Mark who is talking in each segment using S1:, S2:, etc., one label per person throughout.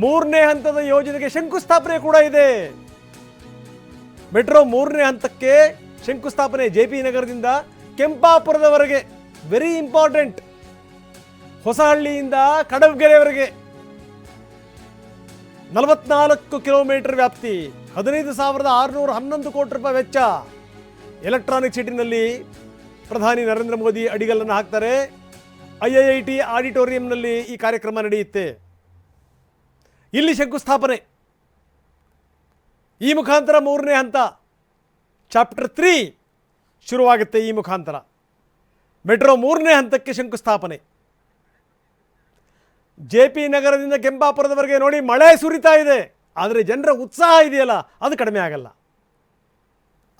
S1: ಮೂರನೇ ಹಂತದ ಯೋಜನೆಗೆ ಶಂಕುಸ್ಥಾಪನೆ ಕೂಡ ಇದೆ. ಮೆಟ್ರೋ ಮೂರನೇ ಹಂತಕ್ಕೆ ಶಂಕುಸ್ಥಾಪನೆ ಜೆಪಿ ನಗರದಿಂದ ಕೆಂಪಾಪುರದವರೆಗೆ, ವೆರಿ ಇಂಪಾರ್ಟೆಂಟ್. ಹೊಸಹಳ್ಳಿಯಿಂದ ಕಡಬಗೆರೆವರೆಗೆ 44 ಕಿಲೋಮೀಟರ್ ವ್ಯಾಪ್ತಿ, 15,611 ಕೋಟಿ ರೂಪಾಯಿ ವೆಚ್ಚ. ಎಲೆಕ್ಟ್ರಾನಿಕ್ ಸಿಟಿನಲ್ಲಿ ಪ್ರಧಾನಿ ನರೇಂದ್ರ ಮೋದಿ ಅಡಿಗಲ್ಲನ್ನು ಹಾಕ್ತಾರೆ. IIT ಆಡಿಟೋರಿಯಂನಲ್ಲಿ ಈ ಕಾರ್ಯಕ್ರಮ ನಡೆಯುತ್ತೆ. ಇಲ್ಲಿ ಶಂಕುಸ್ಥಾಪನೆ. ಈ ಮುಖಾಂತರ ಮೂರನೇ ಹಂತ ಚಾಪ್ಟರ್ 3 ಶುರುವಾಗುತ್ತೆ. ಈ ಮುಖಾಂತರ ಮೆಟ್ರೋ ಮೂರನೇ ಹಂತಕ್ಕೆ ಶಂಕುಸ್ಥಾಪನೆ. ಜೆಪಿ ನಗರದಿಂದ ಕೆಂಪಾಪುರದವರೆಗೆ ನೋಡಿ ಮಳೆ ಸುರಿತಾ ಇದೆ, ಆದರೆ ಜನರ ಉತ್ಸಾಹ ಇದೆಯಲ್ಲ ಅದು ಕಡಿಮೆ ಆಗಲ್ಲ.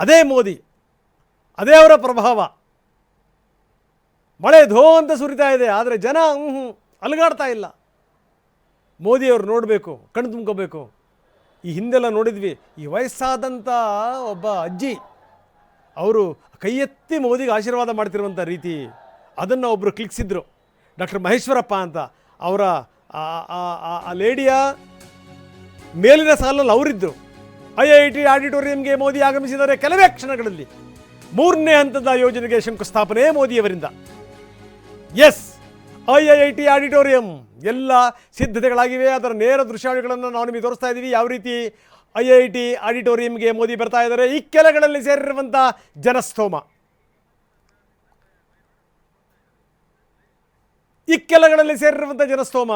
S1: ಅದೇ ಮೋದಿ, ಅದೇ ಅವರ ಪ್ರಭಾವ. ಮಳೆ ಧೋ ಅಂತ ಸುರಿತಾ ಇದೆ, ಆದರೆ ಜನ ಅಲುಗಾಡ್ತಾ ಇಲ್ಲ. ಮೋದಿಯವರು ನೋಡಬೇಕು, ಕಣ್ಣು ತುಂಬ್ಕೋಬೇಕು. ಈ ಹಿಂದೆಲ್ಲ ನೋಡಿದ್ವಿ, ಈ ವಯಸ್ಸಾದಂಥ ಒಬ್ಬ ಅಜ್ಜಿ ಅವರು ಕೈ ಎತ್ತಿ ಮೋದಿಗೆ ಆಶೀರ್ವಾದ ಮಾಡ್ತಿರುವಂಥ ರೀತಿ, ಅದನ್ನು ಒಬ್ಬರು ಕ್ಲಿಕ್ಸಿದ್ರು. ಡಾಕ್ಟರ್ ಮಹೇಶ್ವರಪ್ಪ ಅಂತ. ಅವರ ಆ ಲೇಡಿಯ ಮೇಲಿನ ಸಾಲಲ್ಲಿ ಅವರಿದ್ದರು. IIT ಆಡಿಟೋರಿಯಂಗೆ ಮೋದಿ ಆಗಮಿಸಿದರೆ ಕೆಲವೇ ಕ್ಷಣಗಳಲ್ಲಿ ಮೂರನೇ ಹಂತದ ಯೋಜನೆಗೆ ಶಂಕುಸ್ಥಾಪನೆ ಮೋದಿಯವರಿಂದ. ಎಸ್, IIT ಆಡಿಟೋರಿಯಂ ಎಲ್ಲ ಸಿದ್ಧತೆಗಳಾಗಿವೆ. ಅದರ ನೇರ ದೃಶ್ಯಾವಳಿಗಳನ್ನು ನಾವು ನಿಮಗೆ ತೋರಿಸ್ತಾ ಇದ್ದೀವಿ. ಯಾವ ರೀತಿ IIT ಆಡಿಟೋರಿಯಂಗೆ ಮೋದಿ ಬರ್ತಾ ಇದ್ದಾರೆ. ಈ ಕೆಳಗಳಲ್ಲಿ ಸೇರಿರುವಂಥ ಜನಸ್ತೋಮ, ಇಕ್ಕೆಲಗಳಲ್ಲಿ ಸೇರಿರುವಂಥ ಜನಸ್ತೋಮ.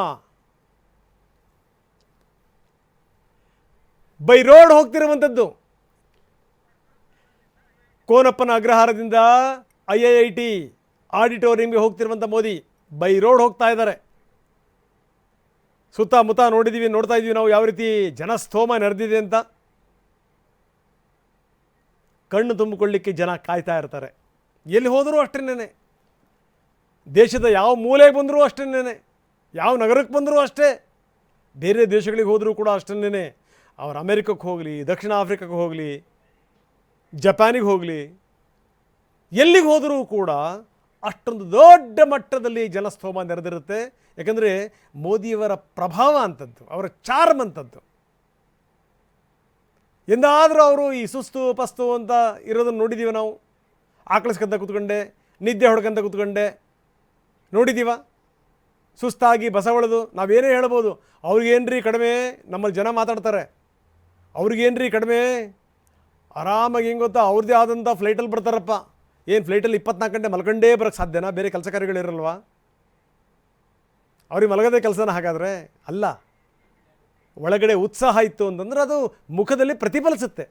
S1: ಬೈ ರೋಡ್ ಹೋಗ್ತಿರುವಂಥದ್ದು. ಕೋನಪ್ಪನ ಅಗ್ರಹಾರದಿಂದ IIT ಆಡಿಟೋರಿಯಂಗೆ ಹೋಗ್ತಿರುವಂಥ ಮೋದಿ ಬೈ ರೋಡ್ ಹೋಗ್ತಾ ಇದ್ದಾರೆ. ಸುತ್ತಮುತ್ತ ನೋಡ್ತಾ ಇದ್ದೀವಿ ನಾವು ಯಾವ ರೀತಿ ಜನಸ್ತೋಮ ನೆರೆದಿದೆ ಅಂತ. ಕಣ್ಣು ತುಂಬಿಕೊಳ್ಳಿಕ್ಕೆ ಜನ ಕಾಯ್ತಾ ಇರ್ತಾರೆ. ಎಲ್ಲಿ ಹೋದರೂ ಅಷ್ಟೇನೆ, ದೇಶದ ಯಾವ ಮೂಲೆಗೆ ಬಂದರೂ ಅಷ್ಟೇನೆ, ಯಾವ ನಗರಕ್ಕೆ ಬಂದರೂ ಅಷ್ಟೇ, ಬೇರೆ ದೇಶಗಳಿಗೆ ಹೋದರೂ ಕೂಡ ಅಷ್ಟೇನೆ. ಅವರು ಅಮೆರಿಕಕ್ಕೆ ಹೋಗಲಿ, ದಕ್ಷಿಣ ಆಫ್ರಿಕಾಕ್ಕೆ ಹೋಗಲಿ, ಜಪಾನಿಗೆ ಹೋಗಲಿ, ಎಲ್ಲಿಗೆ ಹೋದರೂ ಕೂಡ ಅಷ್ಟೊಂದು ದೊಡ್ಡ ಮಟ್ಟದಲ್ಲಿ ಜನಸ್ತೋಮ ನೆರೆದಿರುತ್ತೆ. ಯಾಕಂದರೆ ಮೋದಿಯವರ ಪ್ರಭಾವ ಅಂಥದ್ದು, ಅವರ ಚಾರ್ಮ್ ಅಂಥದ್ದು. ಎಂದಾದರೂ ಅವರು ಈ ಸುಸ್ತು ಪಸ್ತು ಅಂತ ಇರೋದನ್ನು ನೋಡಿದ್ದೀವಿ ನಾವು. ಆಕಳಿಸ್ಕೊಂತ ಕೂತ್ಕೊಂಡೆ, ನಿದ್ದೆ ಹೊಡ್ಕೊಂತ ಕೂತ್ಕೊಂಡೆ ನೋಡಿದ್ದೀವ. ಸುಸ್ತಾಗಿ ಬಸವಳೆದು ನಾವೇನೇ ಹೇಳ್ಬೋದು, ಅವ್ರಿಗೇನ್ರಿ ಕಡಿಮೆ, ನಮ್ಮಲ್ಲಿ ಜನ ಮಾತಾಡ್ತಾರೆ, ಅವ್ರಿಗೇನ್ರಿ ಕಡಿಮೆ, ಆರಾಮಾಗಿ ಹೆಂಗೆ ಗೊತ್ತಾ, ಅವ್ರದ್ದೇ ಆದಂಥ ಫ್ಲೈಟಲ್ಲಿ ಬರ್ತಾರಪ್ಪ. ಏನು ಫ್ಲೈಟಲ್ಲಿ 24 ಗಂಟೆ ಮಲ್ಕೊಂಡೇ ಬರೋಕ್ಕೆ ಸಾಧ್ಯನಾ? ಬೇರೆ ಕೆಲಸ ಕಾರ್ಯಗಳಿರಲ್ವಾ? ಅವ್ರಿಗೆ ಮಲಗದೇ ಕೆಲಸನ? ಹಾಗಾದರೆ ಅಲ್ಲ. ಒಳಗಡೆ ಉತ್ಸಾಹ ಇತ್ತು ಅಂತಂದ್ರೆ ಅದು ಮುಖದಲ್ಲಿ ಪ್ರತಿಫಲಿಸುತ್ತೆ.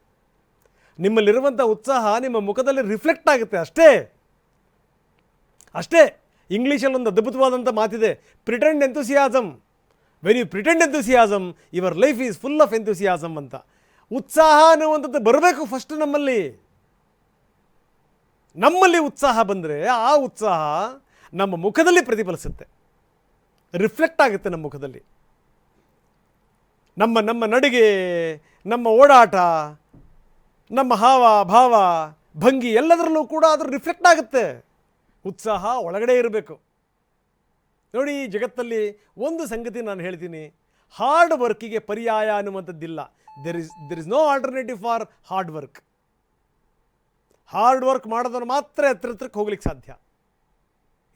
S1: ನಿಮ್ಮಲ್ಲಿರುವಂಥ ಉತ್ಸಾಹ ನಿಮ್ಮ ಮುಖದಲ್ಲಿ ರಿಫ್ಲೆಕ್ಟ್ ಆಗುತ್ತೆ. ಅಷ್ಟೇ. ಇಂಗ್ಲೀಷಲ್ಲಿ ಒಂದು ಅದ್ಭುತವಾದಂಥ ಮಾತಿದೆ, pretend enthusiasm. When you pretend enthusiasm your life is full of enthusiasm ಅಂತ. ಉತ್ಸಾಹ ಅನ್ನುವಂಥದ್ದು ಬರಬೇಕು ಫಸ್ಟ್ ನಮ್ಮಲ್ಲಿ ಉತ್ಸಾಹ ಬಂದರೆ ಆ ಉತ್ಸಾಹ ನಮ್ಮ ಮುಖದಲ್ಲಿ ಪ್ರತಿಫಲಿಸುತ್ತೆ, ರಿಫ್ಲೆಕ್ಟ್ ಆಗುತ್ತೆ ನಮ್ಮ ಮುಖದಲ್ಲಿ. ನಮ್ಮ ನಡಿಗೆ, ನಮ್ಮ ಓಡಾಟ, ನಮ್ಮ ಹಾವ ಭಾವ ಭಂಗಿ ಎಲ್ಲದರಲ್ಲೂ ಕೂಡ ಅದು ರಿಫ್ಲೆಕ್ಟ್ ಆಗುತ್ತೆ. ಉತ್ಸಾಹ ಒಳಗಡೆ ಇರಬೇಕು. ನೋಡಿ, ಈ ಜಗತ್ತಲ್ಲಿ ಒಂದು ಸಂಗತಿ ನಾನು ಹೇಳ್ತೀನಿ, ಹಾರ್ಡ್ ವರ್ಕಿಗೆ ಪರ್ಯಾಯ ಅನ್ನುವಂಥದ್ದಿಲ್ಲ. There is no alternative for hard work. Hard work ಮಾಡೋದನ್ನು ಮಾತ್ರ ಎತ್ತರಕ್ಕೆ ಹೋಗ್ಲಿಕ್ಕೆ ಸಾಧ್ಯ.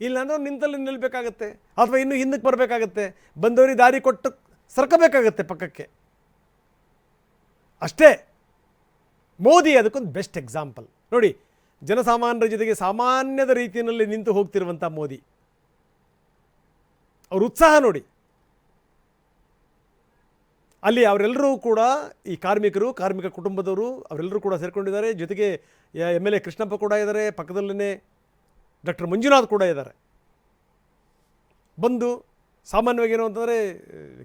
S1: ಇಲ್ಲಾಂದ್ರೆ ನಿಂತಲ್ಲಿ ನಿಲ್ಲಬೇಕಾಗತ್ತೆ, ಅಥವಾ ಇನ್ನೂ ಹಿಂದಕ್ಕೆ ಬರಬೇಕಾಗತ್ತೆ, ಬಂದವರಿಗೆ ದಾರಿ ಕೊಟ್ಟು ಸರ್ಕಬೇಕಾಗತ್ತೆ ಪಕ್ಕಕ್ಕೆ. ಅಷ್ಟೇ. ಮೋದಿ ಅದಕ್ಕೊಂದು ಬೆಸ್ಟ್ ಎಕ್ಸಾಂಪಲ್. ನೋಡಿ, ಜನಸಾಮಾನ್ಯರ ಜೊತೆಗೆ ಸಾಮಾನ್ಯದ ರೀತಿಯಲ್ಲಿ ನಿಂತು ಹೋಗ್ತಿರುವಂಥ ಮೋದಿ, ಅವ್ರ ಉತ್ಸಾಹ ನೋಡಿ. ಅಲ್ಲಿ ಅವರೆಲ್ಲರೂ ಕೂಡ ಈ ಕಾರ್ಮಿಕ ಕುಟುಂಬದವರು ಅವರೆಲ್ಲರೂ ಕೂಡ ಸೇರಿಕೊಂಡಿದ್ದಾರೆ. ಜೊತೆಗೆ MLA ಕೃಷ್ಣಪ್ಪ ಕೂಡ ಇದ್ದಾರೆ, ಪಕ್ಕದಲ್ಲೇ ಡಾಕ್ಟರ್ ಮಂಜುನಾಥ್ ಕೂಡ ಇದ್ದಾರೆ. ಬಂದು ಸಾಮಾನ್ಯವಾಗಿ ಏನು ಅಂತಂದರೆ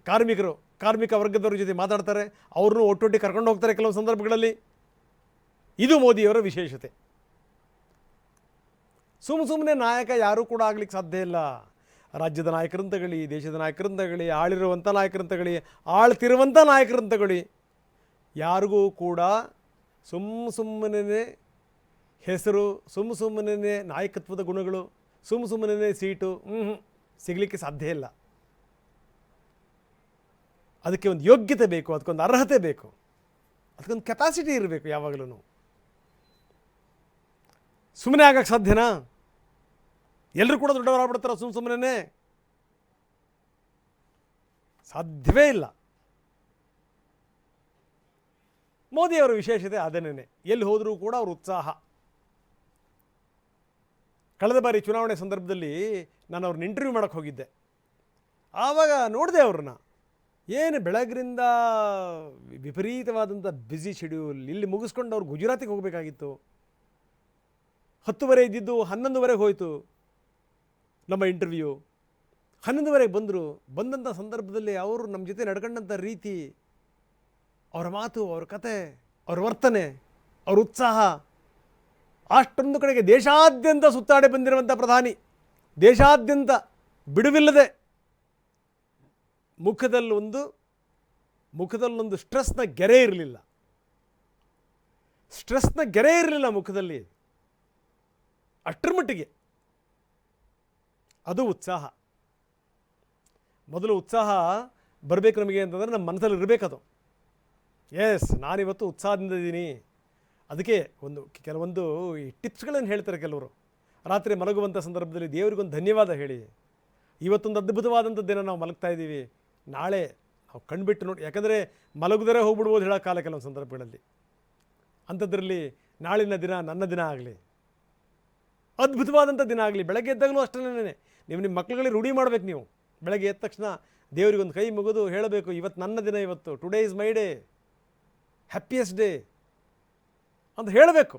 S1: ಕಾರ್ಮಿಕ ವರ್ಗದವ್ರ ಜೊತೆ ಮಾತಾಡ್ತಾರೆ, ಅವ್ರನ್ನೂ ಒಟ್ಟೊಟ್ಟಿಗೆ ಕರ್ಕೊಂಡು ಹೋಗ್ತಾರೆ ಕೆಲವು ಸಂದರ್ಭಗಳಲ್ಲಿ. ಇದು ಮೋದಿಯವರ ವಿಶೇಷತೆ. ಸುಮ್ಮನೆ ನಾಯಕ ಯಾರೂ ಕೂಡ ಆಗಲಿಕ್ಕೆ ಸಾಧ್ಯ ಇಲ್ಲ. ರಾಜ್ಯದ ನಾಯಕರಂತ ತಗೊಳ್ಳಿ, ದೇಶದ ನಾಯಕರಂತ ತಗೊಳ್ಳಿ, ಆಳಿರುವಂಥ ನಾಯಕರಂತ ತಗೊಳ್ಳಿ, ಆಳ್ತಿರುವಂಥ ನಾಯಕರಂತ ತಗೊಳ್ಳಿ, ಯಾರಿಗೂ ಕೂಡ ಸುಮ್ಮನೆ ಹೆಸರು, ಸುಮ್ಮನೆ ನಾಯಕತ್ವದ ಗುಣಗಳು, ಸುಮ್ಮನೆ ಸೀಟು ಸಿಗಲಿಕ್ಕೆ ಸಾಧ್ಯ ಇಲ್ಲ. ಅದಕ್ಕೆ ಒಂದು ಯೋಗ್ಯತೆ ಬೇಕು, ಅದಕ್ಕೊಂದು ಅರ್ಹತೆ ಬೇಕು, ಅದಕ್ಕೊಂದು ಕೆಪಾಸಿಟಿ ಇರಬೇಕು ಯಾವಾಗಲೂ. ಸುಮ್ಮನೆ ಆಗಕ್ಕೆ ಸಾಧ್ಯನಾ? ಎಲ್ಲರೂ ಕೂಡ ದೊಡ್ಡವರಾಗ್ಬಿಡ್ತಾರ ಸುಮ್ಮನೆ? ಸಾಧ್ಯವೇ ಇಲ್ಲ. ಮೋದಿಯವರ ವಿಶೇಷತೆ ಅದೇನೇ, ಎಲ್ಲಿ ಹೋದರೂ ಕೂಡ ಅವ್ರ ಉತ್ಸಾಹ. ಕಳೆದ ಬಾರಿ ಚುನಾವಣೆ ಸಂದರ್ಭದಲ್ಲಿ ನಾನು ಅವ್ರನ್ನ ಇಂಟರ್ವ್ಯೂ ಮಾಡೋಕ್ಕೆ ಹೋಗಿದ್ದೆ. ಆವಾಗ ನೋಡಿದೆ ಅವ್ರನ್ನ, ಏನು ಬೆಳಗ್ಗಿನಿಂದ ವಿಪರೀತವಾದಂಥ ಬ್ಯುಸಿ ಶೆಡ್ಯೂಲ್. ಇಲ್ಲಿ ಮುಗಿಸ್ಕೊಂಡು ಅವ್ರು ಗುಜರಾತಿಗೆ ಹೋಗಬೇಕಾಗಿತ್ತು. 10:30 ಇದ್ದಿದ್ದು 11:00 ಹೋಯಿತು ನಮ್ಮ ಇಂಟರ್ವ್ಯೂ. 11:00 ಬಂದರು. ಬಂದಂಥ ಸಂದರ್ಭದಲ್ಲಿ ಅವರು ನಮ್ಮ ಜೊತೆ ನಡ್ಕೊಂಡಂಥ ರೀತಿ, ಅವರ ಮಾತು, ಅವ್ರ ಕತೆ, ಅವ್ರ ವರ್ತನೆ, ಅವ್ರ ಉತ್ಸಾಹ, ಅಷ್ಟೊಂದು ಕಡೆಗೆ ದೇಶಾದ್ಯಂತ ಸುತ್ತಾಡಿ ಬಂದಿರುವಂಥ ಪ್ರಧಾನಿ, ದೇಶಾದ್ಯಂತ ಬಿಡುವಿಲ್ಲದೆ ಮುಖದಲ್ಲೊಂದು ಸ್ಟ್ರೆಸ್ನ ಗೆರೆ ಇರಲಿಲ್ಲ. ಮುಖದಲ್ಲಿ. ಅಷ್ಟರ ಮಟ್ಟಿಗೆ ಅದು ಉತ್ಸಾಹ. ಮೊದಲು ಉತ್ಸಾಹ ಬರಬೇಕು ನಮಗೆ ಅಂತಂದರೆ ನಮ್ಮ ಮನಸ್ಸಲ್ಲಿ ಇರಬೇಕದು. ಎಸ್, ನಾನಿವತ್ತು ಉತ್ಸಾಹದಿಂದ ಇದ್ದೀನಿ. ಅದಕ್ಕೆ ಕೆಲವೊಂದು ಈ ಟಿಪ್ಸ್ಗಳನ್ನು ಹೇಳ್ತಾರೆ ಕೆಲವರು. ರಾತ್ರಿ ಮಲಗುವಂಥ ಸಂದರ್ಭದಲ್ಲಿ ದೇವರಿಗೊಂದು ಧನ್ಯವಾದ ಹೇಳಿ, ಇವತ್ತೊಂದು ಅದ್ಭುತವಾದಂಥ ದಿನ ನಾವು ಮಲಗ್ತಾ ಇದ್ದೀವಿ, ನಾಳೆ ನಾವು ಕಣ್ಬಿಟ್ಟು ನೋಡಿ. ಯಾಕಂದರೆ ಮಲಗುದರೆ ಹೋಗ್ಬಿಡ್ಬೋದು ಹೇಳೋ ಕಾಲ ಕೆಲವೊಂದು ಸಂದರ್ಭಗಳಲ್ಲಿ. ಅಂಥದ್ರಲ್ಲಿ ನಾಳಿನ ದಿನ ನನ್ನ ದಿನ ಆಗಲಿ, ಅದ್ಭುತವಾದಂಥ ದಿನ ಆಗಲಿ. ಬೆಳಗ್ಗೆ ಎದ್ದಾಗಲೂ ಅಷ್ಟೇ, ನೀವು ನಿಮ್ಮ ಮಕ್ಕಳುಗಳಿಗೆ ರೂಢಿ ಮಾಡಬೇಕು. ನೀವು ಬೆಳಗ್ಗೆ ಎದ್ದ ತಕ್ಷಣ ದೇವರಿಗೊಂದು ಕೈ ಮುಗಿದು ಹೇಳಬೇಕು, ಇವತ್ತು ನನ್ನ ದಿನ, ಇವತ್ತು today is my day, happiest day ಅಂತ ಹೇಳಬೇಕು.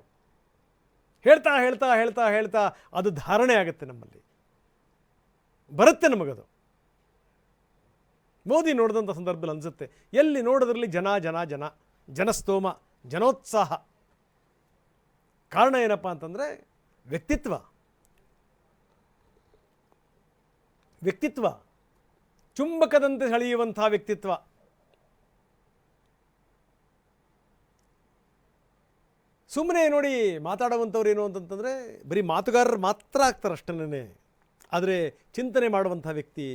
S1: ಹೇಳ್ತಾ ಹೇಳ್ತಾ ಹೇಳ್ತಾ ಹೇಳ್ತಾ ಅದು ಧಾರಣೆ ಆಗುತ್ತೆ, ನಮ್ಮಲ್ಲಿ ಬರುತ್ತೆ ನಮಗದು. ಮೋದಿ ನೋಡಿದಂಥ ಸಂದರ್ಭದಲ್ಲಿ ಅನಿಸುತ್ತೆ, ಎಲ್ಲಿ ನೋಡೋದ್ರಲ್ಲಿ ಜನಸ್ತೋಮ, ಜನೋತ್ಸಾಹ. ಕಾರಣ ಏನಪ್ಪ ಅಂತಂದರೆ ವ್ಯಕ್ತಿತ್ವ, ಚುಂಬಕದಂತೆ ಸೆಳೆಯುವಂಥ ವ್ಯಕ್ತಿತ್ವ. ಸುಮ್ಮನೆ ನೋಡಿ ಮಾತಾಡುವಂಥವ್ರು ಏನು ಅಂತಂತಂದರೆ ಬರೀ ಮಾತುಗಾರರು ಮಾತ್ರ ಆಗ್ತಾರೆ ಅಷ್ಟೇ. ಆದರೆ ಚಿಂತನೆ ಮಾಡುವಂಥ ವ್ಯಕ್ತಿ,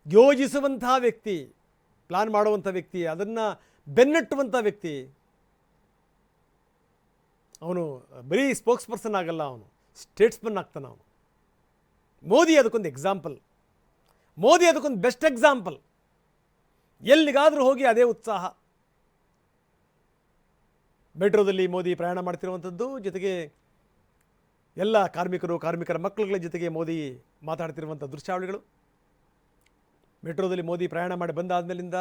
S1: ಯೋಜಿಸುವಂಥ ವ್ಯಕ್ತಿ, ಪ್ಲಾನ್ ಮಾಡುವಂಥ ವ್ಯಕ್ತಿ, ಅದನ್ನು ಬೆನ್ನಟ್ಟುವಂಥ ವ್ಯಕ್ತಿ, ಅವನು ಬರೀ ಸ್ಪೋಕ್ಸ್ ಪರ್ಸನ್ ಆಗಲ್ಲ, ಅವನು ಸ್ಟೇಟ್ಸ್ಮನ್ ಆಗ್ತಾನೆ. ಅವನು ಮೋದಿ ಅದಕ್ಕೊಂದು ಎಕ್ಸಾಂಪಲ್. ಮೋದಿ ಅದಕ್ಕೊಂದು ಬೆಸ್ಟ್ ಎಕ್ಸಾಂಪಲ್. ಎಲ್ಲಿಗಾದರೂ ಹೋಗಿ ಅದೇ ಉತ್ಸಾಹ. ಮೆಟ್ರೋದಲ್ಲಿ ಮೋದಿ ಪ್ರಯಾಣ ಮಾಡ್ತಿರುವಂಥದ್ದು, ಜೊತೆಗೆ ಎಲ್ಲ ಕಾರ್ಮಿಕರ ಮಕ್ಕಳುಗಳ ಜೊತೆಗೆ ಮೋದಿ ಮಾತಾಡ್ತಿರುವಂಥ ದೃಶ್ಯಾವಳಿಗಳು. ಮೆಟ್ರೋದಲ್ಲಿ ಮೋದಿ ಪ್ರಯಾಣ ಮಾಡಿ ಬಂದಾದಮೇಲಿಂದ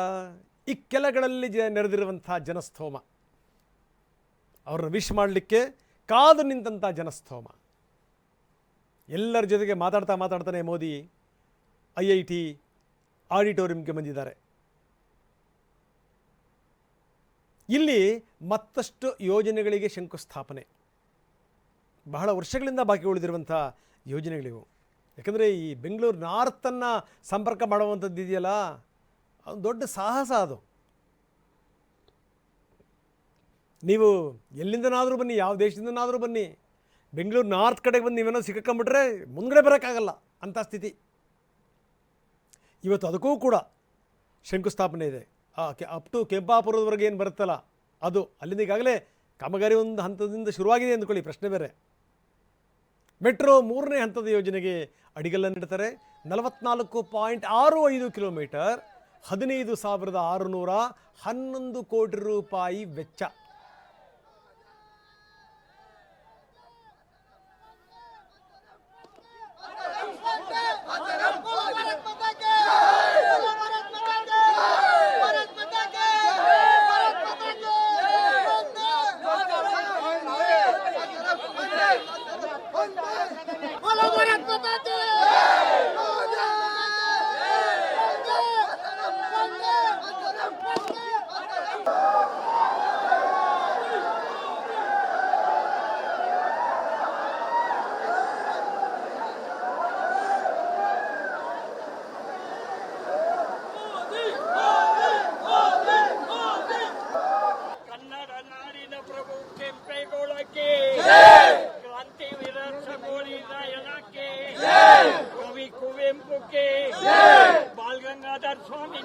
S1: ಈ ಕೆಲಗಳಲ್ಲಿ ನೆರೆದಿರುವಂಥ ಜನಸ್ತೋಮ, ಅವ್ರನ್ನ ವಿಶ್ ಮಾಡಲಿಕ್ಕೆ ಕಾದು ನಿಂತಹ ಜನಸ್ತೋಮ. ಎಲ್ಲರ ಜೊತೆಗೆ ಮಾತಾಡ್ತಾನೆ ಮೋದಿ IIT ಆಡಿಟೋರಿಯಂಗೆ ಬಂದಿದ್ದಾರೆ. ಇಲ್ಲಿ ಮತ್ತಷ್ಟು ಯೋಜನೆಗಳಿಗೆ ಶಂಕುಸ್ಥಾಪನೆ, ಬಹಳ ವರ್ಷಗಳಿಂದ ಬಾಕಿ ಉಳಿದಿರುವಂಥ ಯೋಜನೆಗಳಿವು. ಯಾಕಂದರೆ ಈ ಬೆಂಗಳೂರು ನಾರ್ತನ್ನು ಸಂಪರ್ಕ ಮಾಡುವಂಥದ್ದು ಇದೆಯಲ್ಲ, ಅದು ದೊಡ್ಡ ಸಾಹಸ. ಅದು ನೀವು ಎಲ್ಲಿಂದನಾದರೂ ಬನ್ನಿ, ಯಾವ ದೇಶದಿಂದನಾದರೂ ಬನ್ನಿ, ಬೆಂಗಳೂರು ನಾರ್ತ್ ಕಡೆಗೆ ಬಂದು ನೀವೇನೋ ಸಿಕ್ಕಾಕೊಂಡ್ಬಿಟ್ರೆ ಮುಂದ್ಗಡೆ ಬರೋಕ್ಕಾಗಲ್ಲ ಅಂಥ ಸ್ಥಿತಿ. ಇವತ್ತು ಅದಕ್ಕೂ ಕೂಡ ಶಂಕುಸ್ಥಾಪನೆ ಇದೆ. ಅಪ್ ಟು ಕೆಂಪಾಪುರದವರೆಗೆ ಏನು ಬರುತ್ತಲ್ಲ ಅದು, ಅಲ್ಲಿಂದ ಈಗಾಗಲೇ ಕಾಮಗಾರಿ ಒಂದು ಹಂತದಿಂದ ಶುರುವಾಗಿದೆ ಅಂದ್ಕೊಳ್ಳಿ, ಪ್ರಶ್ನೆ ಬೇರೆ. ಮೆಟ್ರೋ 3ನೇ ಹಂತದ ಯೋಜನೆಗೆ ಅಡಿಗಲ್ಲನ್ನು ಇಡ್ತಾರೆ. 44.65 ಕಿಲೋಮೀಟರ್, 15,611 ಕೋಟಿ ರೂಪಾಯಿ ವೆಚ್ಚ.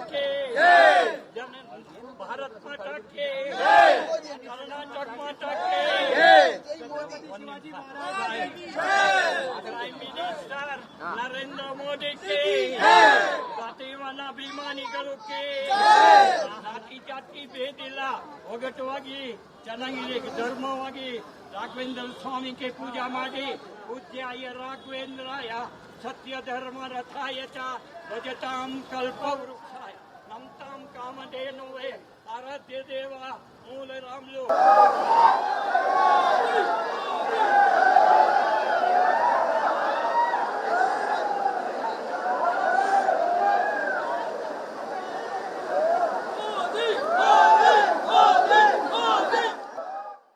S2: के भारत माता के कर्नाटक माता के प्राइम मिनिस्टर नरेंद्र मोदी के ಪ್ರತಿವನ್ನ ಅಭಿಮಾನಿಗಳಿಗೆ ಜಾತಿ ಜಾತಿ ಭೇದಿಲ್ಲ ಒಗಟುವಾಗಿ ಚೆನ್ನಾಗಿ ಧರ್ಮವಾಗಿ ರಾಘವೇಂದ್ರ ಸ್ವಾಮಿಗೆ ಪೂಜಾ ಮಾಡಿ ಪೂಜ್ಯಾಯ ರಾಘವೇಂದ್ರಾಯ ಸತ್ಯ ಧರ್ಮ ರಥಾಯ ಚ ಭಜತಾಂ ಕಲ್ಪವೃಕ್ಷಾಯ ನಮ್ತಾಂ ಕಾಮಧೇನುವೆ ಆರಾಧ್ಯ ದೇವ ಮೂಲ ರಾಮ್ಲು